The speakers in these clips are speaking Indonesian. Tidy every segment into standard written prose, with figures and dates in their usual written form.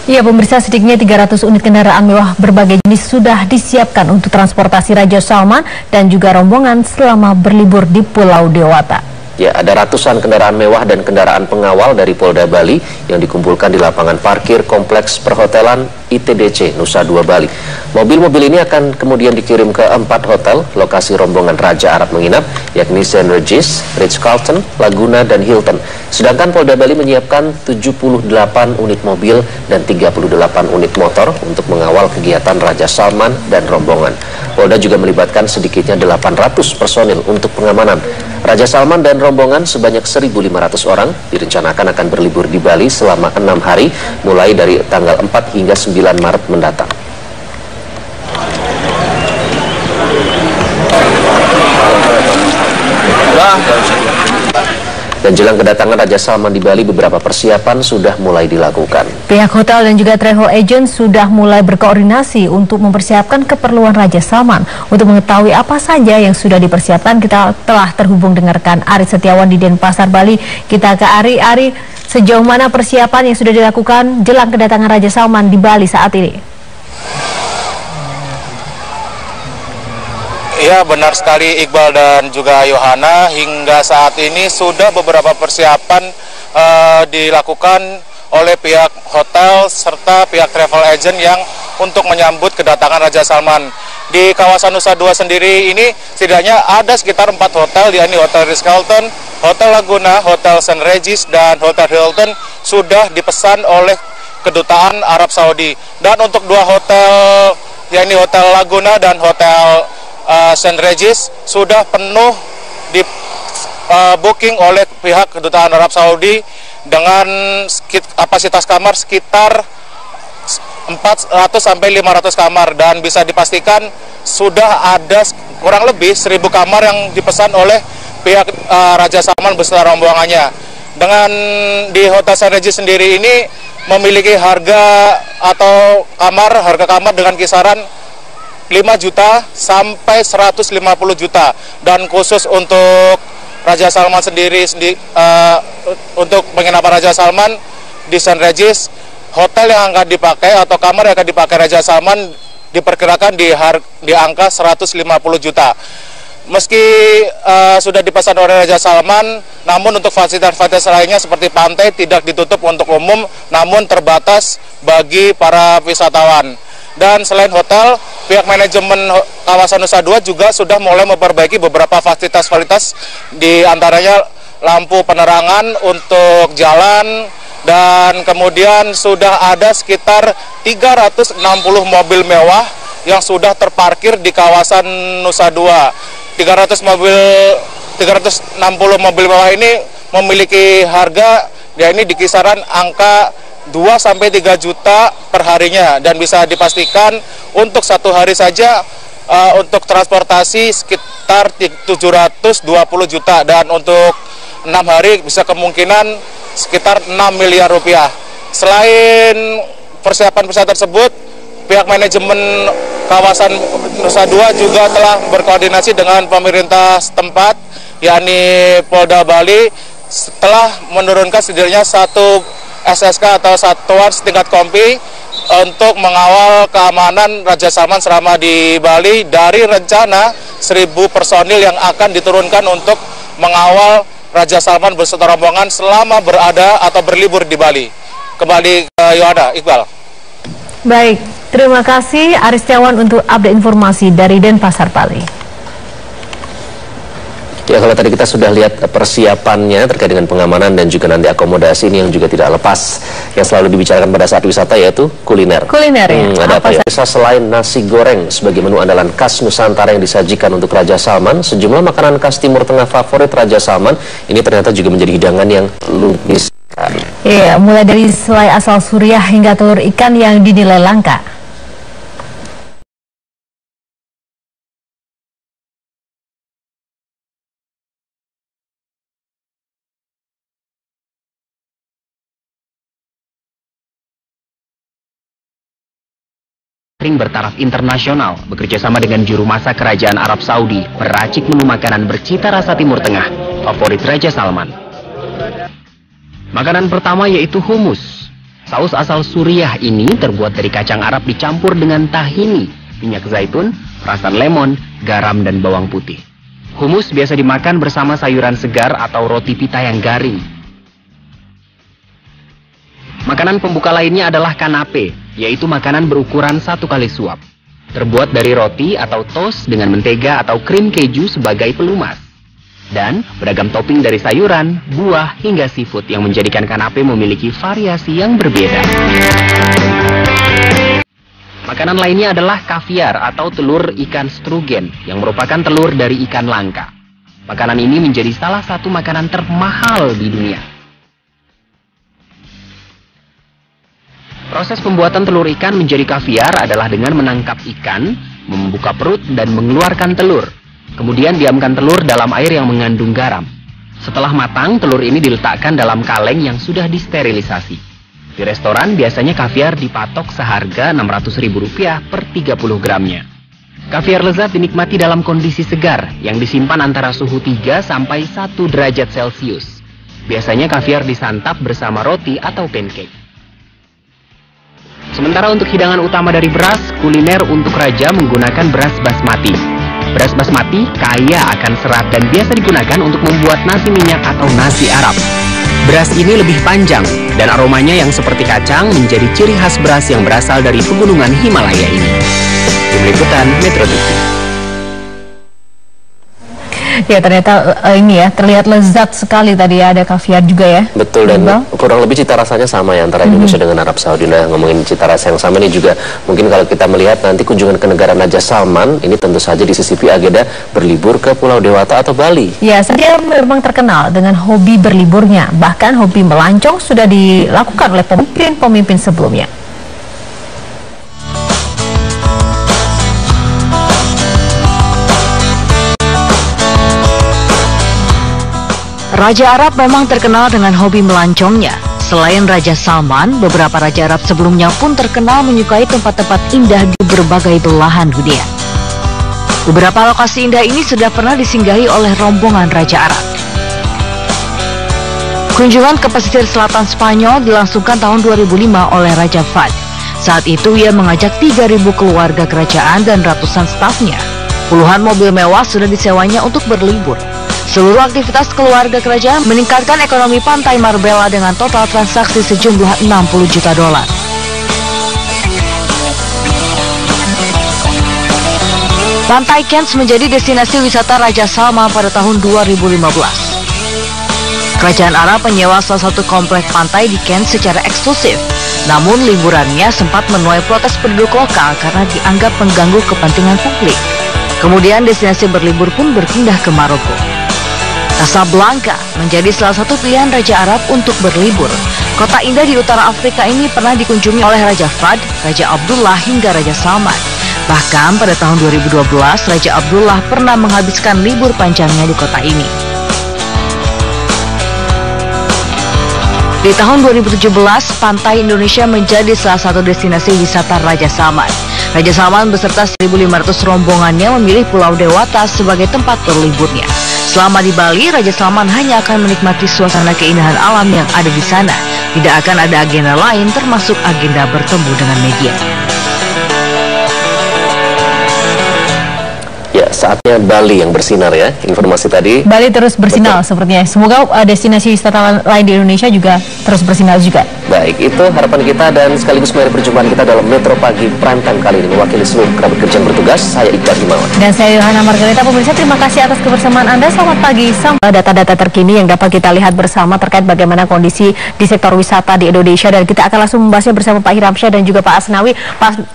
Ya, pemirsa, sedikitnya 300 unit kendaraan mewah berbagai jenis sudah disiapkan untuk transportasi Raja Salman dan juga rombongan selama berlibur di Pulau Dewata. Ya, ada ratusan kendaraan mewah dan kendaraan pengawal dari Polda Bali yang dikumpulkan di lapangan parkir Kompleks Perhotelan ITDC Nusa Dua Bali. Mobil-mobil ini akan kemudian dikirim ke 4 hotel lokasi rombongan Raja Arab menginap, yakni St. Regis, Ritz-Carlton, Laguna, dan Hilton. Sedangkan Polda Bali menyiapkan 78 unit mobil dan 38 unit motor untuk mengawal kegiatan Raja Salman dan rombongan. Polda juga melibatkan sedikitnya 800 personil untuk pengamanan. Raja Salman dan rombongan sebanyak 1.500 orang direncanakan akan berlibur di Bali selama 6 hari, mulai dari tanggal 4 hingga 9 Maret mendatang. Dan jelang kedatangan Raja Salman di Bali, beberapa persiapan sudah mulai dilakukan. Pihak hotel dan juga travel agent sudah mulai berkoordinasi untuk mempersiapkan keperluan Raja Salman. Untuk mengetahui apa saja yang sudah dipersiapkan, kita telah terhubung dengarkan Ari Setiawan di Denpasar, Bali. Kita ke Ari, sejauh mana persiapan yang sudah dilakukan jelang kedatangan Raja Salman di Bali saat ini? Ya, benar sekali Iqbal dan juga Yohana. Hingga saat ini sudah beberapa persiapan dilakukan oleh pihak hotel serta pihak travel agent yang untuk menyambut kedatangan Raja Salman. Di kawasan Nusa Dua sendiri ini setidaknya ada sekitar 4 hotel, yakni Hotel Ritz-Carlton, Hotel Laguna, Hotel St. Regis, dan Hotel Hilton sudah dipesan oleh Kedutaan Arab Saudi. Dan untuk 2 hotel, yakni Hotel Laguna dan Hotel St. Regis, sudah penuh di booking oleh pihak Kedutaan Arab Saudi dengan kapasitas kamar sekitar 400 sampai 500 kamar, dan bisa dipastikan sudah ada kurang lebih 1.000 kamar yang dipesan oleh pihak Raja Salman beserta rombongannya. Dengan di Hotel St. Regis sendiri ini memiliki harga kamar dengan kisaran 5 juta sampai 150 juta, dan khusus untuk Raja Salman sendiri untuk penginapan Raja Salman di St. Regis, hotel yang akan dipakai atau kamar yang akan dipakai Raja Salman diperkirakan di angka 150 juta. Meski sudah dipesan oleh Raja Salman, namun untuk fasilitas-fasilitas lainnya seperti pantai tidak ditutup untuk umum, namun terbatas bagi para wisatawan. Dan selain hotel, pihak manajemen kawasan Nusa Dua juga sudah mulai memperbaiki beberapa fasilitas-fasilitas, di antaranya lampu penerangan untuk jalan, dan kemudian sudah ada sekitar 360 mobil mewah yang sudah terparkir di kawasan Nusa Dua. 360 mobil mewah ini memiliki harga, yakni di kisaran angka 2 sampai 3 juta per harinya, dan bisa dipastikan untuk satu hari saja untuk transportasi sekitar 720 juta, dan untuk 6 hari bisa kemungkinan sekitar 6 miliar rupiah. Selain persiapan-persiapan tersebut, pihak manajemen kawasan Nusa Dua juga telah berkoordinasi dengan pemerintah setempat, yakni Polda Bali, setelah menurunkan setidaknya 1 SSK atau Satuan Setingkat Kompi untuk mengawal keamanan Raja Salman selama di Bali, dari rencana 1.000 personil yang akan diturunkan untuk mengawal Raja Salman beserta rombongan selama berada atau berlibur di Bali. Kembali ke Yohana, Iqbal. Baik, terima kasih Ari Setiawan untuk update informasi dari Denpasar, Bali. Ya, kalau tadi kita sudah lihat persiapannya terkait dengan pengamanan dan juga nanti akomodasi, ini yang juga tidak lepas yang selalu dibicarakan pada saat wisata, yaitu kuliner. Kuliner ya? Ada apa ya? Selain nasi goreng sebagai menu andalan khas Nusantara yang disajikan untuk Raja Salman, sejumlah makanan khas Timur Tengah favorit Raja Salman ini ternyata juga menjadi hidangan yang lumis. Iya, mulai dari selai asal Suriah hingga telur ikan yang dinilai langka. Bertaraf internasional bekerja sama dengan juru masak Kerajaan Arab Saudi meracik menu makanan bercita rasa Timur Tengah favorit Raja Salman. Makanan pertama yaitu hummus. Saus asal Suriah ini terbuat dari kacang Arab dicampur dengan tahini, minyak zaitun, perasan lemon, garam, dan bawang putih. Humus biasa dimakan bersama sayuran segar atau roti pita yang garing. Makanan pembuka lainnya adalah kanape, yaitu makanan berukuran 1 kali suap. Terbuat dari roti atau toast dengan mentega atau krim keju sebagai pelumas. Dan beragam topping dari sayuran, buah, hingga seafood yang menjadikan kanape memiliki variasi yang berbeda. Makanan lainnya adalah kaviar atau telur ikan strugen yang merupakan telur dari ikan langka. Makanan ini menjadi salah satu makanan termahal di dunia. Proses pembuatan telur ikan menjadi kaviar adalah dengan menangkap ikan, membuka perut dan mengeluarkan telur. Kemudian diamkan telur dalam air yang mengandung garam. Setelah matang, telur ini diletakkan dalam kaleng yang sudah disterilisasi. Di restoran biasanya kaviar dipatok seharga Rp600.000 per 30 gramnya. Kaviar lezat dinikmati dalam kondisi segar yang disimpan antara suhu 3 sampai 1 derajat Celcius. Biasanya kaviar disantap bersama roti atau pancake. Sementara untuk hidangan utama dari beras, kuliner untuk raja menggunakan beras basmati. Beras basmati kaya akan serat dan biasa digunakan untuk membuat nasi minyak atau nasi Arab. Beras ini lebih panjang dan aromanya yang seperti kacang menjadi ciri khas beras yang berasal dari pegunungan Himalaya ini. Tim Liputan Metro TV. Ya ternyata ini ya terlihat lezat sekali tadi ya, ada kaviar juga ya. Betul, dan kurang lebih cita rasanya sama ya antara Indonesia dengan Arab Saudi. Nah, ngomongin cita rasa yang sama ini juga mungkin kalau kita melihat nanti kunjungan ke negara Raja Salman ini tentu saja disisipi agenda berlibur ke Pulau Dewata atau Bali. Ya, dia memang terkenal dengan hobi berliburnya. Bahkan hobi melancong sudah dilakukan oleh pemimpin-pemimpin sebelumnya. Raja Arab memang terkenal dengan hobi melancongnya. Selain Raja Salman, beberapa Raja Arab sebelumnya pun terkenal menyukai tempat-tempat indah di berbagai belahan dunia. Beberapa lokasi indah ini sudah pernah disinggahi oleh rombongan Raja Arab. Kunjungan ke pesisir selatan Spanyol dilangsungkan tahun 2005 oleh Raja Fahd. Saat itu ia mengajak 3.000 keluarga kerajaan dan ratusan stafnya. Puluhan mobil mewah sudah disewanya untuk berlibur. Seluruh aktivitas keluarga kerajaan meningkatkan ekonomi pantai Marbella dengan total transaksi sejumlah $60 juta. Pantai Cannes menjadi destinasi wisata Raja Salman pada tahun 2015. Kerajaan Arab menyewa salah satu komplek pantai di Cannes secara eksklusif. Namun liburannya sempat menuai protes penduduk lokal karena dianggap mengganggu kepentingan publik. Kemudian destinasi berlibur pun berpindah ke Maroko. Casablanca menjadi salah satu pilihan Raja Arab untuk berlibur. Kota indah di utara Afrika ini pernah dikunjungi oleh Raja Fahd, Raja Abdullah hingga Raja Salman. Bahkan pada tahun 2012, Raja Abdullah pernah menghabiskan libur panjangnya di kota ini. Di tahun 2017, pantai Indonesia menjadi salah satu destinasi wisata Raja Salman. Raja Salman beserta 1.500 rombongannya memilih Pulau Dewata sebagai tempat berliburnya. Selama di Bali, Raja Salman hanya akan menikmati suasana keindahan alam yang ada di sana. Tidak akan ada agenda lain termasuk agenda bertemu dengan media. Ya, saatnya Bali yang bersinar ya. Informasi tadi. Bali terus bersinar sepertinya. Semoga destinasi wisata lain di Indonesia juga terus bersinar juga. Baik, itu harapan kita dan sekaligus mengakhiri perjumpaan kita dalam Metro Pagi Prime Time kali ini. Mewakili seluruh kerabat kerja yang bertugas, saya Iqbal Himawan. Dan saya Yohana Margareta. Pemirsa, terima kasih atas kebersamaan Anda. Selamat pagi. Sampai data-data terkini yang dapat kita lihat bersama terkait bagaimana kondisi di sektor wisata di Indonesia. Dan kita akan langsung membahasnya bersama Pak Hiramsyah dan juga Pak Asnawi.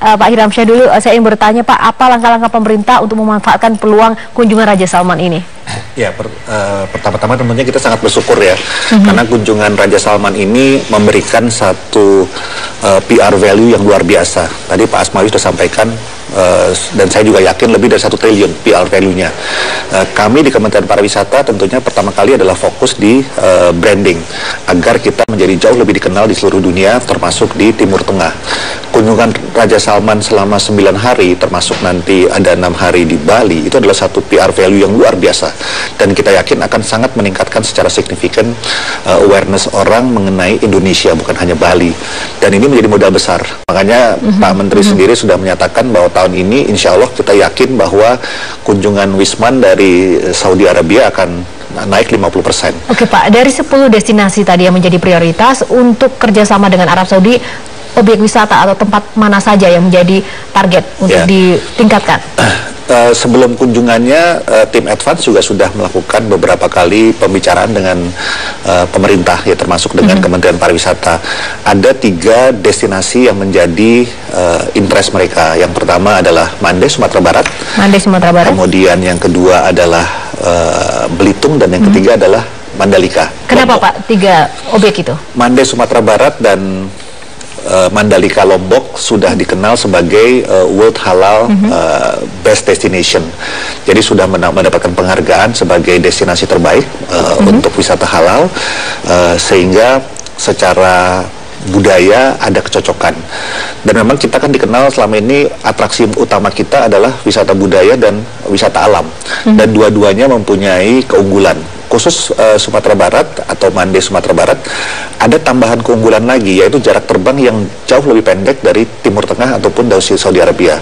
Pak Hiramsyah dulu, saya ingin bertanya Pak, apa langkah-langkah pemerintah untuk memanfaatkan peluang kunjungan Raja Salman ini? Ya, pertama-tama tentunya kita sangat bersyukur ya, karena kunjungan Raja Salman ini memberikan satu PR value yang luar biasa. Tadi Pak Asmawi sudah sampaikan, dan saya juga yakin lebih dari 1 triliun PR value-nya. Kami di Kementerian Pariwisata tentunya pertama kali adalah fokus di branding, agar kita menjadi jauh lebih dikenal di seluruh dunia, termasuk di Timur Tengah. kunjungan Raja Salman selama 9 hari, termasuk nanti ada 6 hari di Bali, itu adalah satu PR value yang luar biasa. Dan kita yakin akan sangat meningkatkan secara signifikan awareness orang mengenai Indonesia, bukan hanya Bali. Dan ini menjadi modal besar. Makanya Pak Menteri sendiri sudah menyatakan bahwa tahun ini insya Allah kita yakin bahwa kunjungan Wisman dari Saudi Arabia akan naik 50%. Oke Pak, dari 10 destinasi tadi yang menjadi prioritas untuk kerjasama dengan Arab Saudi, objek wisata atau tempat mana saja yang menjadi target untuk ditingkatkan? Sebelum kunjungannya, tim advance juga sudah melakukan beberapa kali pembicaraan dengan pemerintah, ya termasuk dengan Kementerian Pariwisata. Ada 3 destinasi yang menjadi interest mereka. Yang pertama adalah Mande, Sumatera Barat. Mande, Sumatera Barat. Kemudian yang kedua adalah Belitung, dan yang ketiga adalah Mandalika. Kenapa Pak 3 objek itu? Mande, Sumatera Barat dan Mandalika Lombok sudah dikenal sebagai World Halal Best Destination. Jadi sudah mendapatkan penghargaan sebagai destinasi terbaik untuk wisata halal, sehingga secara budaya ada kecocokan. Dan memang kita kan dikenal selama ini atraksi utama kita adalah wisata budaya dan wisata alam, dan dua-duanya mempunyai keunggulan. Khusus Sumatera Barat atau Mande Sumatera Barat ada tambahan keunggulan lagi, yaitu jarak terbang yang jauh lebih pendek dari Timur Tengah ataupun dari Saudi Arabia.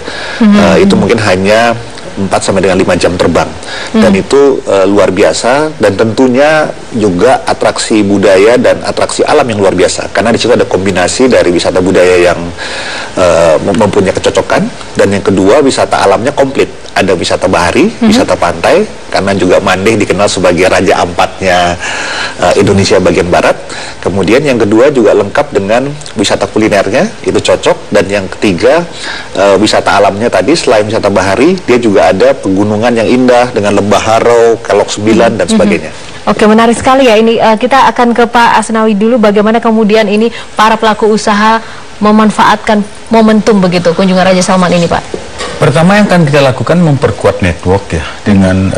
Itu mungkin hanya 4 sampai dengan 5 jam terbang, dan itu luar biasa, dan tentunya juga atraksi budaya dan atraksi alam yang luar biasa, karena di situ ada kombinasi dari wisata budaya yang mempunyai kecocokan, dan yang kedua wisata alamnya komplit. Ada wisata bahari, wisata pantai, karena juga Mande dikenal sebagai Raja Ampatnya Indonesia bagian barat. Kemudian yang kedua juga lengkap dengan wisata kulinernya, itu cocok. Dan yang ketiga, wisata alamnya tadi, selain wisata bahari, dia juga ada pegunungan yang indah dengan Lembah Haro, Kelok 9 dan sebagainya. Oke, menarik sekali ya ini. Kita akan ke Pak Asnawi dulu, bagaimana kemudian ini para pelaku usaha memanfaatkan momentum begitu kunjungan Raja Salman ini, Pak. Pertama yang akan kita lakukan memperkuat network ya dengan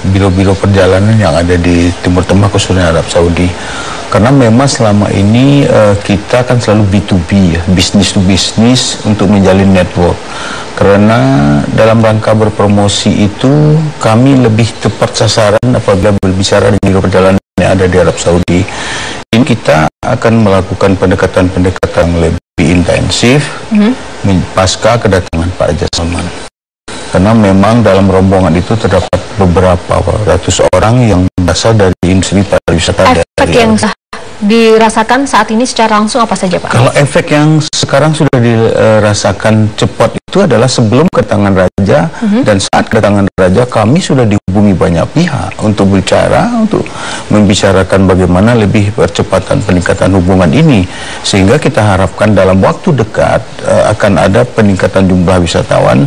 biro-biro perjalanan yang ada di Timur Tengah, khususnya Arab Saudi. Karena memang selama ini kita kan selalu B2B ya, business to business untuk menjalin network. Karena dalam rangka berpromosi itu kami lebih tepat sasaran apabila berbicara dengan biro perjalanan yang ada di Arab Saudi. Ini kita akan melakukan pendekatan-pendekatan lebih intensif pasca kedatangan Pak Raja Salman. Karena memang dalam rombongan itu terdapat beberapa ratus orang yang berasal dari industri pariwisata. Efek yang dirasakan saat ini secara langsung apa saja, Pak? Kalau efek yang sekarang sudah dirasakan cepat itu adalah sebelum kedatangan Raja dan saat kedatangan Raja kami sudah dihubungi banyak pihak untuk bicara, untuk membicarakan bagaimana lebih percepatan peningkatan hubungan ini, sehingga kita harapkan dalam waktu dekat akan ada peningkatan jumlah wisatawan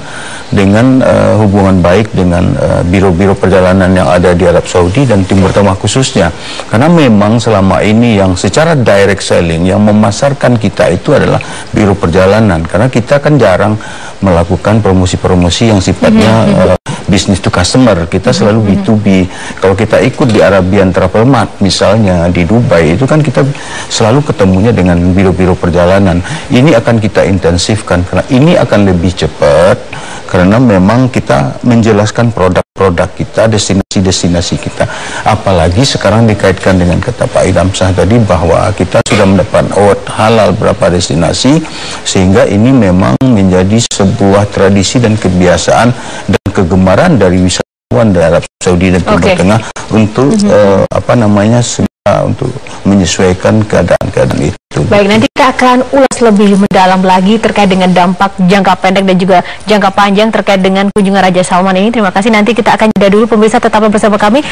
dengan hubungan baik dengan biro-biro perjalanan yang ada di Arab Saudi dan Timur Tengah khususnya. Karena memang selama ini yang secara direct selling yang memasarkan kita itu adalah biro perjalanan, karena kita kan jarang melakukan promosi-promosi yang sifatnya business to customer. Kita selalu B2B. Kalau kita ikut di Arabian Travel Mart misalnya di Dubai, itu kan kita selalu ketemunya dengan biro-biro perjalanan. Ini akan kita intensifkan karena ini akan lebih cepat, karena memang kita menjelaskan produk-produk kita, destinasi-destinasi kita. Apalagi sekarang dikaitkan dengan kata Pak Idham Shah tadi bahwa kita sudah mendapat award halal berapa destinasi, sehingga ini memang menjadi sebuah tradisi dan kebiasaan dan kegemaran dari wisatawan dari Arab Saudi dan Timur Tengah untuk untuk menyesuaikan keadaan-keadaan itu. Baik, nanti kita akan ulas lebih mendalam lagi terkait dengan dampak jangka pendek dan juga jangka panjang terkait dengan kunjungan Raja Salman ini. Terima kasih. Nanti kita akan jeda dulu, pemirsa, tetaplah bersama kami.